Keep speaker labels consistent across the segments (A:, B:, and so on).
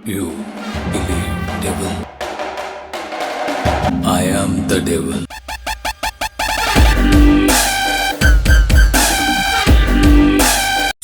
A: You believe devil. I am the devil.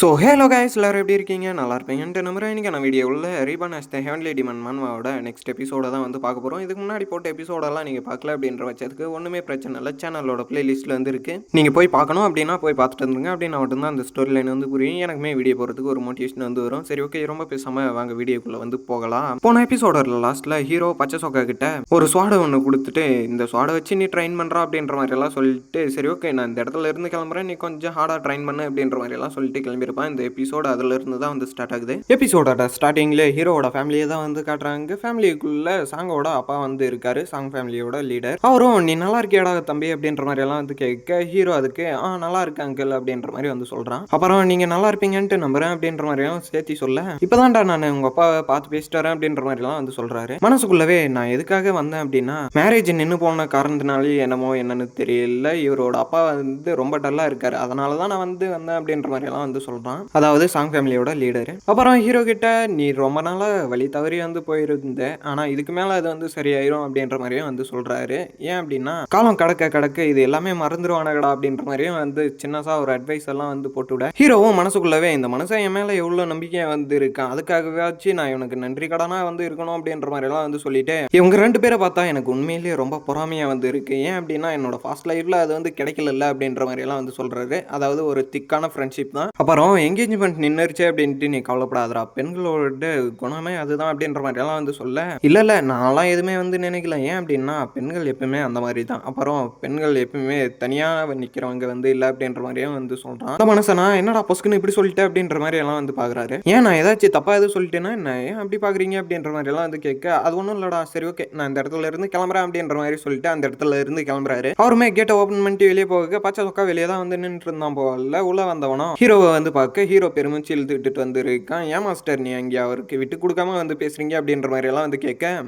B: So hello guys, எல்லோரும் எப்படி இருக்கீங்க? நல்லா இருப்பீங்கன்ட்டு நம்புறேன். இன்றைக்கான வீடியோவில் reborn as the heavenly demon மன்வாவோட நெக்ஸ்ட் எபிசோட தான் வந்து பார்க்க போகிறோம். இதுக்கு முன்னாடி போட்ட எபிசோடெல்லாம் நீங்கள் பார்க்கல அப்படின்ற பட்சத்துக்கு ஒன்றுமே பிரச்சனை இல்லை. சேனலோட பிளேலிஸ்ட்டில் வந்து இருக்குது. நீங்கள் போய் பார்க்கணும் அப்படின்னா போய் பார்த்துட்டு வந்துருங்க. அப்படின்னா மட்டும்தான் அந்த ஸ்டோரி லைன் வந்து புரியும். எனக்குமே வீடியோ போகிறதுக்கு ஒரு மோட்டிவேஷன் வந்து வரும். சரி, ஓகே, ரொம்ப பேசாமல் வாங்க வீடியோக்குள்ளே வந்து போகலாம். போன எபிசோட லாஸ்ட்டில் ஹீரோ பச்சை சொக்கா கிட்ட ஒரு ஸ்வாடை ஒன்று கொடுத்துட்டு, இந்த ஸ்வாடை வச்சு நீ ட்ரெயின் பண்ணுறா அப்படின்ற மாதிரியெல்லாம் சொல்லிட்டு, சரி ஓகே நான் இந்த இடத்துல இருந்து கிளம்புறேன், நீ கொஞ்சம் ஹார்டாக ட்ரெயின் பண்ணு அப்படின்ற மாதிரியெல்லாம் சொல்லிட்டு கிளம்பியிருப்பான். இந்த எபிசோட அதுல இருந்து தான் வந்து ஸ்டார்ட் ஆகுது. எபிசோட ஸ்டார்டிங்ல ஹீரோவோட ஃபேமிலியை தான் வந்து காட்டுறாங்க. ஃபேமிலிக்குள்ள சாங்கோட அப்பா வந்து இருக்காரு, சாங் ஃபேமிலியோட லீடர். அவரும் நீ நல்லா இருக்கியாடா தம்பி அப்படின்ற மாதிரி எல்லாம் வந்து கேட்க, ஹீரோ அதுக்கு நல்லா இருக்கு அங்கிள் அப்படின்ற மாதிரி வந்து சொல்றான். அப்புறம் நீங்க நல்லா இருப்பீங்கன்ட்டு நம்புறேன் அப்படின்ற மாதிரியும் சேர்த்தி சொல்ல, இப்பதான்டா நான் உங்க அப்பாவை பார்த்து பேசிட்டு வரேன் அப்படின்ற மாதிரி எல்லாம் வந்து சொல்றாரு. மனசுக்குள்ளவே நான் எதுக்காக வந்தேன் அப்படின்னா, மேரேஜ் நின்று போன காரணத்தினாலே என்னன்னு தெரியல, இவரோட அப்பா வந்து ரொம்ப டல்லா இருக்காரு, அதனாலதான் நான் வந்து வந்தேன் அப்படின்ற மாதிரி எல்லாம் வந்து சொல்றான். அதாவது சாங் ஃபேமிலியோட லீடர். அப்புறம் ஹீரோ கிட்ட நீ ரொம்ப நாளா வழி தவறி வந்து போயிருந்த, ஆனா இதுக்கு மேல அது வந்து சரியாயிரும் அப்படின்ற மாதிரியும் வந்து சொல்றாரு. ஏன் அப்படின்னா, காலம் கடக்க இது எல்லாமே மறந்துடுவானகடா அப்படின்ற மாதிரியும் வந்து சின்னசா ஒரு அட்வைஸ் எல்லாம் வந்து போட்டுவிட, ஹீரோவும் மனசுக்குள்ளவே இந்த மனுஷன் என் மேல எவ்வளவு நம்பிக்கை வந்து இருக்கான், அதுக்காகவாச்சு நான் இவனுக்கு நன்றி கடனா வந்து இருக்கணும் அப்படின்ற மாதிரி எல்லாம் வந்து சொல்லிட்டு, இவங்க ரெண்டு பேரை பார்த்தா எனக்கு உண்மையிலேயே ரொம்ப பொறாமையா வந்து இருக்கு. ஏன் அப்படின்னா, என்னோட ஃபாஸ்ட் லைஃப்ல அது வந்து கிடைக்கல அப்படின்ற மாதிரி எல்லாம் வந்து சொல்றாரு. அதாவது ஒரு திக்கான ஃப்ரெண்ட்ஷிப் தான். அப்புறம் என்கேஜ்மெண்ட் நின்றுச்சு அப்படின்ட்டு நீ கவலைப்படாதரா, பெண்களோட குணமே அதுதான் அப்படின்ற மாதிரி எல்லாம் வந்து சொல்ல, இல்ல நான்லாம் எதுவுமே வந்து நினைக்கல. ஏன் அப்படின்னா, பெண்கள் எப்பவுமே அந்த மாதிரி தான். அப்புறம் பெண்கள் எப்பவுமே தனியா நிக்கிறவங்க வந்து இல்ல அப்படின்ற மாதிரியும் வந்து சொல்றான். அந்த மனுஷனா என்னடா பொஸ்குன்னு இப்படி சொல்லிட்டு அப்படின்ற மாதிரி எல்லாம் வந்து பாக்குறாரு. ஏன் நான் ஏதாச்சும் தப்பா எதுவும் சொல்லிட்டேன்னா என்ன, ஏன் அப்படி பாக்குறீங்க அப்படின்ற மாதிரி எல்லாம் வந்து கேட்க, அது ஒன்றும் இல்லடா, சரி ஓகே நான் இந்த இடத்துல இருந்து கிளம்புறேன் அப்படின்ற மாதிரி சொல்லிட்டு அந்த இடத்துல இருந்து கிளம்புறாரு. அவருமே கேட்டை ஓப்பன் பண்ணிட்டு வெளியே போக, பச்சை சொக்கா வெளியே தான் வந்து நின்று இருந்தான் போல. உள்ள வந்தவனும் ஹீரோவை வந்து பார்க்க, ஹீரோ பெருமிச்சு இழுத்துட்டு வந்து இருக்கான். ஏன் மாஸ்டர் நீ அங்கே அவருக்கு விட்டு கொடுக்காம வந்து பேசுறீங்க அப்படின்ற மாதிரி எல்லாம் வந்து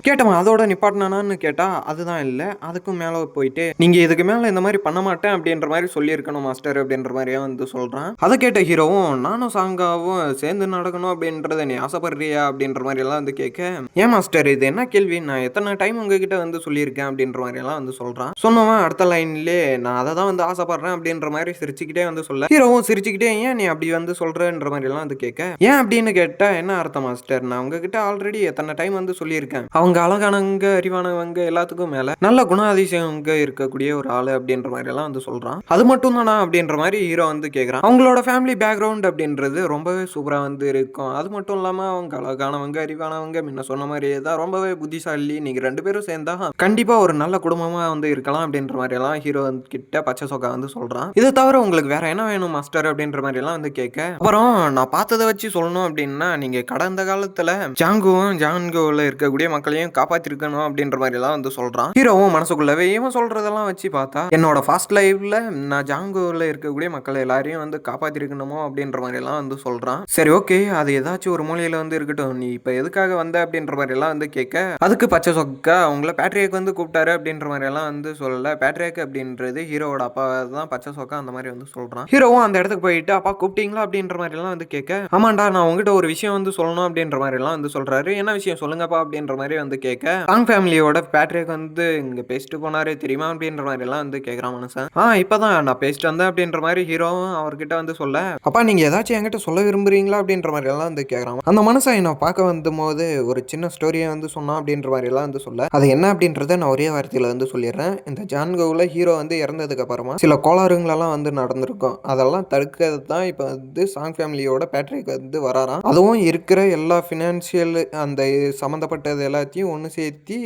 B: கேட்டவன் அதோட நிப்பாட்டினான்னு கேட்டா, அதுதான் இல்ல அதுக்கும் மேல போயிட்டு, நீங்க இதுக்கு மேல இந்த மாதிரி பண்ண மாட்டேன் அப்படின்ற மாதிரி சொல்லியிருக்கணும் மாஸ்டர் அப்படின்ற மாதிரியே வந்து சொல்றான். அதை கேட்ட ஹீரோவும் நானும் சாங்காவும் சேர்ந்து நடக்கணும் அப்படின்றத நீ ஆசைப்படுறியா அப்படின்ற மாதிரி எல்லாம் வந்து கேட்க, ஏன் மாஸ்டர் இது என்ன கேள்வி, நான் எத்தனை டைம் உங்ககிட்ட வந்து சொல்லியிருக்கேன் அப்படின்ற மாதிரி எல்லாம் வந்து சொல்றான். சொன்னவன் அடுத்த லைன்லேயே நான் அதை தான் வந்து ஆசைப்படுறேன் அப்படின்ற மாதிரி சிரிச்சுக்கிட்டே வந்து சொல்ல, ஹீரோவும் சிரிச்சுக்கிட்டே ஏன் நீ அப்படி வந்து சொல்றன்ற மாதிரி எல்லாம் வந்து கேட்க, ஏன் அப்படின்னு கேட்டா என்ன அர்த்தம் மாஸ்டர், நான் உங்ககிட்ட ஆல்ரெடி எத்தனை டைம் வந்து சொல்லியிருக்கேன், அவங்க அழகானவங்க அறிவானவங்க எல்லாத்துக்கும் மேல நல்ல குணாதிசயங்க இருக்கக்கூடிய ஒரு ஆளு அப்படின்ற மாதிரி எல்லாம் வந்து சொல்றான். அது மட்டும் தானா அப்படின்ற மாதிரி ஹீரோ வந்து கேட்கறான். அவங்களோட ஃபேமிலி பேக்ரவுண்ட் அப்படின்றது ரொம்பவே சூப்பரா வந்து இருக்கும். அது மட்டும் இல்லாம அவங்க அழகானவங்க அறிவானவங்க, முன்ன சொன்ன மாதிரியே தான் ரொம்பவே புத்திசாலி, நீங்க ரெண்டு பேரும் சேர்ந்தா கண்டிப்பா ஒரு நல்ல குடும்பமா வந்து இருக்கலாம் அப்படின்ற மாதிரி எல்லாம் ஹீரோ கிட்ட பச்சை சொக்கா வந்து சொல்றான். இதை தவிர உங்களுக்கு வேற என்ன வேணும் மாஸ்டர் அப்படின்ற மாதிரி எல்லாம் வந்து கேட்க, அப்புறம் நான் பார்த்ததை வச்சு சொல்லணும் அப்படின்னா, நீங்க கடந்த காலத்துல ஜான்கோவில் இருக்கக்கூடிய மக்களையும் காப்பாத்திருக்கணும் அப்படின்ற மாதிரி எல்லாம் வந்து சொல்றான். ஹீரோவும் மனசுக்குள்ளவே இவன் சொல்றதெல்லாம் வச்சு பார்த்தா என்னோட ஃபாஸ்ட் லைஃப்ல நான் ஜான்கோவில் இருக்கக்கூடிய மக்கள் எல்லாரையும் வந்து காப்பாத்திருக்கணுமோ அப்படின்ற மாதிரி எல்லாம் வந்து சொல்றான். சரி ஓகே, அது ஏதாச்சும் ஒரு மூலையில வந்து இருக்கட்டும், நீ இப்ப எதுக்காக வந்த அப்படின்ற மாதிரி எல்லாம் வந்து கேட்க, அதுக்கு பச்சை சொக்கா அவங்கள பேட்ரியாக் வந்து கூப்பிட்டாரு அப்படின்ற மாதிரி எல்லாம் வந்து சொல்லல. பேட்ரியாக் அப்படின்றது ஹீரோவோட அப்பா தான் பச்சை சொக்கா அந்த மாதிரி வந்து சொல்றான். ஹீரோவும் அந்த இடத்துக்கு போயிட்டு, அப்பா கூப்பிட்டீங்களா அப்படின்ற மாதிரி எல்லாம் வந்து கேட்க, ஆமாண்டா நான் உங்ககிட்ட ஒரு விஷயம் வந்து சொல்லணும் அப்படின்ற மாதிரி எல்லாம் வந்து சொல்றாரு. என்ன விஷயம் சொல்லுங்கப்பா அப்படின்ற மாதிரி வந்து கேட்க, சாங் ஃபேமிலியோட பேட்ரிக் வந்து இங்க பேசிட்டு போனாரு தெரியுமா அப்படின்ற மாதிரி எல்லாம் வந்து கேட்கறான் மனுஷன். இப்பதான் நான் பேசிட்டு வந்தேன் அப்படின்ற மாதிரி ஹீரோவும் அவர்கிட்ட வந்து சொல்ல, அப்பா நீங்க ஏதாச்சும் என்கிட்ட சொல்ல விரும்புறீங்களா அப்படின்ற மாதிரி எல்லாம் வந்து கேட்கறான். அந்த மனுஷன் என்ன பார்க்க வந்த போது ஒரு சின்ன ஸ்டோரியை வந்து சொன்னான் அப்படின்ற மாதிரி எல்லாம் வந்து சொல்ல, அது என்ன அப்படின்றத நான் ஒரே வார்த்தையில வந்து சொல்லிடுறேன். இந்த ஜான்கோவில் ஹீரோ வந்து இறந்ததுக்கு அப்புறமா சில கோளாறுங்களெல்லாம் வந்து நடந்திருக்கும். அதெல்லாம் தடுக்கிறது தான் இப்போ வந்து சாங் ஃபேமிலியோட பேட்ரிக் வந்து வராராம். அதுவும் இருக்கிற எல்லா ஃபினான்ஷியல் அந்த சம்மந்தப்பட்டது எல்லாத்தையும் ஒன்று சேர்த்தி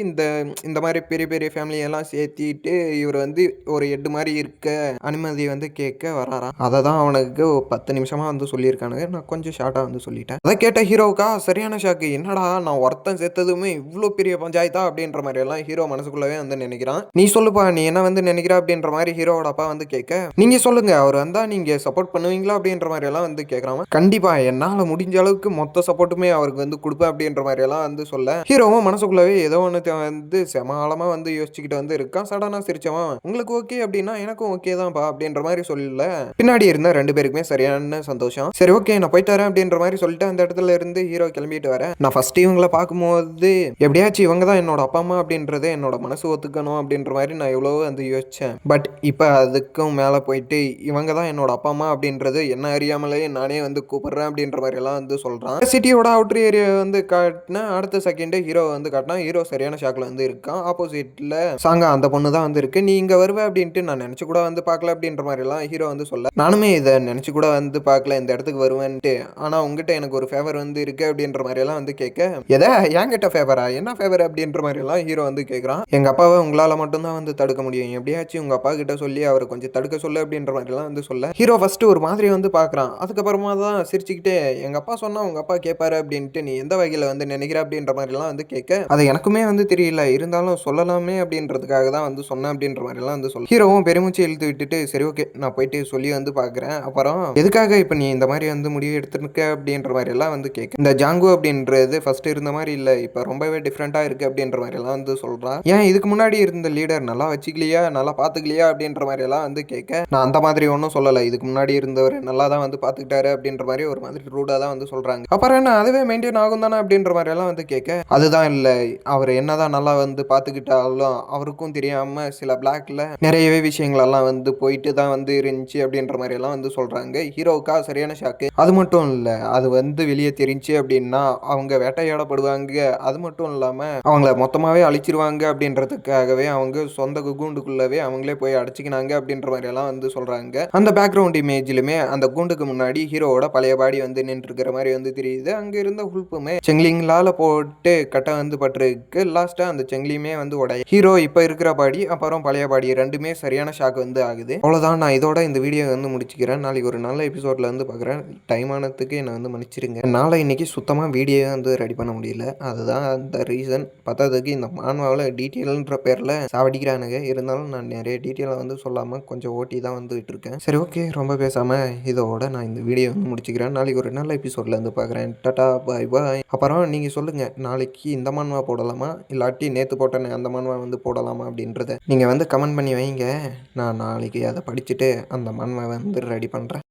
B: இந்த மாதிரி பெரிய பெரிய ஃபேமிலியெல்லாம் சேர்த்திட்டு இவர் வந்து ஒரு எட்டு மாதிரி இருக்க அனுமதி வந்து கேட்க வராராம். அதை தான் அவனுக்கு 10 நிமிஷமா வந்து சொல்லியிருக்கானுங்க. நான் கொஞ்சம் ஷார்ட்டாக வந்து சொல்லிட்டேன். அதை கேட்ட ஹீரோவுக்கா சரியான ஷாக்கு. என்னடா நான் ஒருத்தன் சேர்த்ததுமே இவ்வளோ பெரிய பஞ்சாயத்தா அப்படின்ற மாதிரி எல்லாம் ஹீரோ மனசுக்குள்ளவே வந்து நினைக்கிறான். நீ சொல்லுப்பா நீ என்ன வந்து நினைக்கிற அப்படின்ற மாதிரி ஹீரோவோட அப்பா வந்து கேட்க, நீங்க சொல்லுங்க அவர் வந்தா நீங்க சப்போர்ட் பண்ணுவீங்களா அப்படின்ற மாதிரி எல்லாம் வந்து கேட்குறான். கண்டிப்பா என்னால் முடிஞ்ச அளவுக்கு மொத்த சப்போர்ட்டுமே அவருக்கு வந்து கொடுப்பேன் அப்படின்ற மாதிரி எல்லாம் வந்து சொல்ல ஹீரோவும் மனசுக்குள்ளவே ஏதோ ஒன்று வந்து செமாலமா வந்து யோசிச்சுக்கிட்டு வந்து இருக்கான். சடனா சிரிச்சவன் உங்களுக்கு ஓகே அப்படின்னா எனக்கும் ஓகே தான்ப்பா அப்படின்ற மாதிரி சொல்லல. பின்னாடி இருந்த 2 பேருக்குமே சரியான சந்தோஷம். சரி ஓகே நான் போயிட்டு வரேன் அப்படின்ற மாதிரி சொல்லிட்டு அந்த இடத்துல இருந்து ஹீரோ கிளம்பிட்டு வரேன். நான் ஃபர்ஸ்ட் இவங்களை பார்க்கும்போது எப்படியாச்சும் இவங்க தான் என்னோட அப்பா அம்மா அப்படின்றத என்னோட மனசு ஒத்துக்கணும் அப்படின்ற மாதிரி நான் எவ்வளவோ வந்து யோசிச்சேன். பட் இப்போ அதுக்கும் மேலே போயிட்டு இவங்க தான் என்னோட அப்பா அம்மா அப்படின்றது என்ன அறியாமலே நானே வந்து கூப்பிடுறேன் அப்படின்ற மாதிரி எல்லாம் வந்து சொல்றான். சிட்டியோட அவுட்டர் ஏரியா வந்து காட்டினா அடுத்த செகண்டே ஹீரோ வந்து காட்டினா ஹீரோ சரியான ஷாக்ல வந்து இருக்கான். ஆப்போசிட்ல சாங்க அந்த பொண்ணு தான் வந்து இருக்கு. நீ இங்க வருவ அப்படின்ட்டு நான் நினைச்சு கூட வந்து பார்க்கல அப்படின்ற மாதிரி எல்லாம் ஹீரோ வந்து சொல்ல நானுமே இதை நினைச்சு கூட வந்து பார்க்கல இந்த இடத்துக்கு வருவேன்ட்டு. ஆனா உங்ககிட்ட எனக்கு ஒரு ஃபேவர் வந்து இருக்கு அப்படின்ற மாதிரி எல்லாம் வந்து கேட்க எதை என்கிட்ட ஃபேவரா என்ன ஃபேவர் அப்படின்ற மாதிரி எல்லாம் ஹீரோ வந்து கேட்குறான். எங்க அப்பாவை உங்களால மட்டும்தான் வந்து தடுக்க முடியும். எப்படியாச்சும் உங்க அப்பா கிட்ட சொல்லி அவரை கொஞ்சம் தடுக்க சொல்லு அப்படின்ற மாதிரி எல்லாம் வந்து சொல்ல ஹீரோ ஃபர்ஸ்ட் ஒரு மாதிரி வந்து பார்க்குறான். அதுக்கப்புறமா தான் சிரிச்சுக்கிட்டே எங்க அப்பா சொன்னா உங்க அப்பா கேட்பாரு அப்படின்ட்டு நீ எந்த வகையில வந்து நினைக்கிற அப்படின்ற மாதிரி எல்லாம் வந்து கேட்க அது எனக்குமே வந்து தெரியல இருந்தாலும் சொல்லலாமே அப்படின்றதுக்காக தான் வந்து சொன்னேன் அப்படின்ற மாதிரி எல்லாம் வந்து சொல்ல ஹீரோவும் பெருமூச்சு இழுத்து விட்டுட்டு சரி ஓகே நான் போயிட்டு சொல்லி வந்து பார்க்குறேன். அப்புறம் எதுக்காக இப்போ நீ இந்த மாதிரி வந்து முடிவு எடுத்துருக்க அப்படின்ற மாதிரி எல்லாம் வந்து கேட்க இந்த ஜாங்கோ அப்படின்றது ஃபர்ஸ்ட் இருந்த மாதிரி இல்லை இப்போ ரொம்பவே டிஃப்ரெண்டா இருக்கு அப்படின்ற மாதிரி எல்லாம் வந்து சொல்றான். ஏன் இதுக்கு முன்னாடி இருந்த லீடர் நல்லா வச்சுக்கலையா நல்லா பார்த்துக்கலையா அப்படின்ற மாதிரி எல்லாம் வந்து கேட்க நான் அந்த மாதிரி ஒன்றும் சொல்லலை. இதுக்கு முன்னாடி இருந்தவர் நல்லா தான் வந்து பார்த்துக்கிட்டாரு அப்படின்ற மாதிரி ஒரு மாதிரி ரூடாக தான் வந்து சொல்றாங்க. அப்புறம் என்ன அதுவே மெயின்டைன் ஆகும் தானே அப்படின்ற மாதிரி எல்லாம் வந்து கேட்க அதுதான் இல்லை அவர் என்னதான் நல்லா வந்து பார்த்துக்கிட்டாலும் அவருக்கும் தெரியாம சில பிளாக்ல நிறையவே விஷயங்களெல்லாம் வந்து போயிட்டு தான் வந்து இருந்துச்சு அப்படின்ற மாதிரி எல்லாம் வந்து சொல்றாங்க. ஹீரோவுக்கா சரியான ஷாக்கு. அது மட்டும் இல்லை அது வந்து வெளியே தெரிஞ்சு அப்படின்னா அவங்க வேட்டையாடப்படுவாங்க. அது மட்டும் இல்லாம அவங்கள மொத்தமாவே அழிச்சிருவாங்க அப்படின்றதுக்காகவே அவங்க சொந்த கூண்டுக்குள்ளவே அவங்களே போய் அடைச்சிக்கினாங்க அப்படின்ற மாதிரி எல்லாம் வந்து சொல்றாங்க. அந்த பேக்ரவுண்ட் இமேஜ்லுமே அந்த கூண்டுக்கு முன்னாடி ஹீரோவோட பழைய பாடி வந்து நின்று இருக்கிற மாதிரி வந்து தெரியுது. அங்க இருந்த ஹுல்ப்புமே செங்கிலிங்களால போட்டு கட்ட வந்து பட்டிருக்கு. லாஸ்டா அந்த செங்கிலியுமே வந்து உடைய ஹீரோ இப்ப இருக்கிற பாடி அப்புறம் பழைய பாடி ரெண்டுமே சரியான ஷாக் வந்து ஆகுது. அவ்வளவுதான் நான் இதோட இந்த வீடியோ வந்து முடிச்சுக்கிறேன். நாளைக்கு ஒரு நல்ல எபிசோட்ல வந்து பார்க்குறேன். டைம் ஆனதுக்கு என்ன வந்து மன்னிச்சிருங்க. நாளை இன்னைக்கு சுத்தமா வீடியோ வந்து ரெடி பண்ண முடியல. அதுதான் அந்த ரீசன். பத்தாததுக்கு இந்த மான்வாவில் டீட்டெயில்ன்ற பேரில் சாவடிக்கிறானுங்க. இருந்தாலும் நான் நிறைய டீட்டெயிலை வந்து சொல்லாமல் கொஞ்சம் ஓட்டி தான் வந்து விட்டுருக்கேன். சரி ஓகே ரொம்ப பேசாமல் இதோட நான் இந்த வீடியோ வந்து முடிச்சுக்கிறேன். நாளைக்கு ஒரு நல்ல எபிசோடில் வந்து பார்க்குறேன். டாடா பாய் பாய். அப்புறம் நீங்கள் சொல்லுங்கள் நாளைக்கு இந்த மான்வா போடலாமா இல்லாட்டி நேற்று போட்டேன்னு அந்த மான்வா வந்து போடலாமா அப்படின்றத நீங்கள் வந்து கமெண்ட் பண்ணி வைங்க. நான் நாளைக்கு அதை படிச்சுட்டு அந்த மான்வா வந்து ரெடி பண்ணுறேன்.